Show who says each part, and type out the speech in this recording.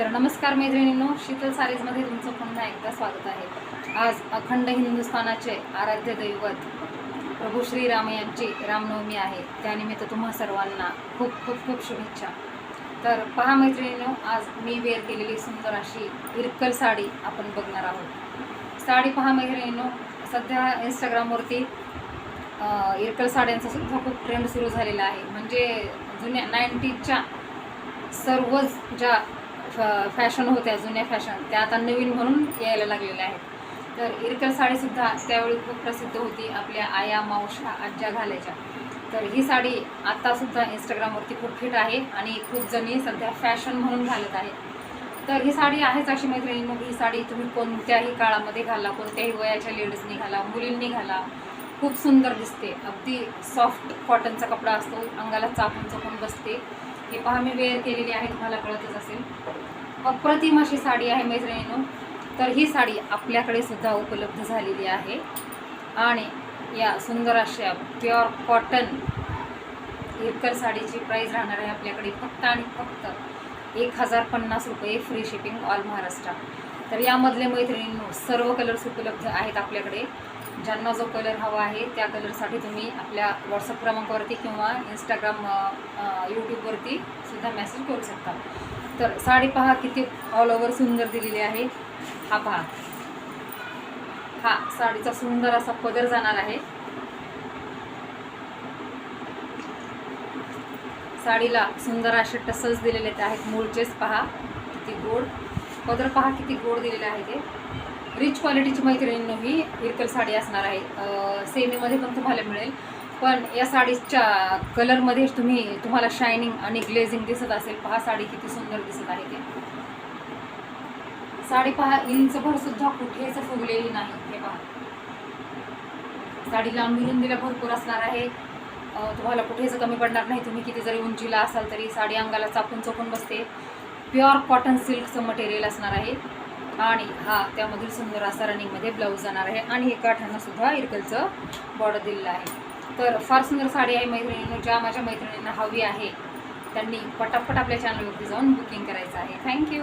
Speaker 1: तर नमस्कार मैत्रिणींनो, शीतल सारीजमध्ये तुमचं पुन्हा एकदा स्वागत आहे। आज अखंड हिंदुस्थानाचे आराध्य दैवत प्रभू श्रीराम यांची रामनवमी आहे। त्यानिमित्त तुम्हा सर्वांना खूप खूप खूप शुभेच्छा। तर पहा मैत्रिणींनो, आज मी वेअर केलेली सुंदर अशी इरकल साडी आपण बघणार आहोत। साडी पहा मैत्रिणींनो, सध्या इंस्टाग्रामवरती इरकल साड्यांचा सुद्धा खूप ट्रेंड सुरू झालेला आहे। म्हणजे जुन्या 90च्या सर्वच ज्या फॅशन होत्या, जुन्या फॅशन, त्या आता नवीन म्हणून यायला लागलेल्या आहेत। तर इरकल साडीसुद्धा त्यावेळी खूप प्रसिद्ध होती, आपल्या आया मावशा आज्या घालायच्या। तर ही साडी आत्तासुद्धा इंस्टाग्रामवरती खूप हिट आहे आणि खूप जणी सध्या फॅशन म्हणून घालत आहेत। तर ही साडी आहेच अशी मैत्रिणींनो, ही साडी तुम्ही कोणत्याही काळामध्ये घाला, कोणत्याही वयाच्या लेडीजनी घाला, मुलींनी घाला, खूप सुंदर दिसते। अगदी सॉफ्ट कॉटनचा कपडा असतो, अंगाला चापून चपून बसते। हे पहा, मी वेअर केलेली आहे, तुम्हाला कळतच असेल। अप्रतिम अशी साडी आहे मैत्रिणींनो। तर ही साडी आपल्याकडे सुद्धा उपलब्ध झालेली आहे आणि या सुंदर अशा प्युअर कॉटन इरकल साडीची प्राईस राहणार आहे आपल्याकडे फक्त आणि फक्त 1050 रुपये, फ्री शिपिंग ऑल महाराष्ट्र। तर यामधले मैत्रिणींनो सर्व कलर्स उपलब्ध आहेत आपल्याकडे। ज्यांना जो कलर हवा आहे त्या कलरसाठी तुम्ही आपल्या व्हॉट्सअप क्रमांकावरती किंवा इंस्टाग्राम यूट्यूबवरती सुद्धा मेसेज करू शकता। तर साडी पहा किती ऑल ओव्हर सुंदर दिलेली आहे। हा पहा, हा साडीचा सुंदर असा पदर जाणार आहे। साडीला सुंदर असे टसल्स दिलेले आहेत, मूळचेच पहा किती गोड पदर, पहा किती गोड दिलेले आहे ते। रिच क्वालिटीची मैत्रिणींनो ही इरकल साडी असणार आहे। सेमीमध्ये पण तुम्हाला मिळेल, पण या साडीच्या कलरमध्ये तुम्हाला शायनिंग आणि ग्लेझिंग दिसत असेल। पहा साडी किती सुंदर दिसत आहे ते। साडी पहा इंचभर सुद्धा कुठेच फुगलेली नाही। हे पहा, साडी लांबी रुंदीला भरपूर असणार आहे, तुम्हाला कुठेच कमी पडणार नाही। तुम्ही किती जरी उंचीला असाल तरी साडी अंगाला चापून चपून बसते। प्युअर कॉटन सिल्कचं मटेरियल असणार आहे आणि हा त्यामधील सुंदर असा रनिंगमध्ये ब्लाऊज जाणार आहे आणि हे काठांना सुद्धा इरकलचं बॉर्डर दिलेलं आहे। तर फार सुंदर साडी आहे मैत्रिणींनो। ज्या माझ्या मैत्रिणींना हवी आहे त्यांनी पटापट आपल्या चॅनलवरती जाऊन बुकिंग करायचं आहे। थँक्यू।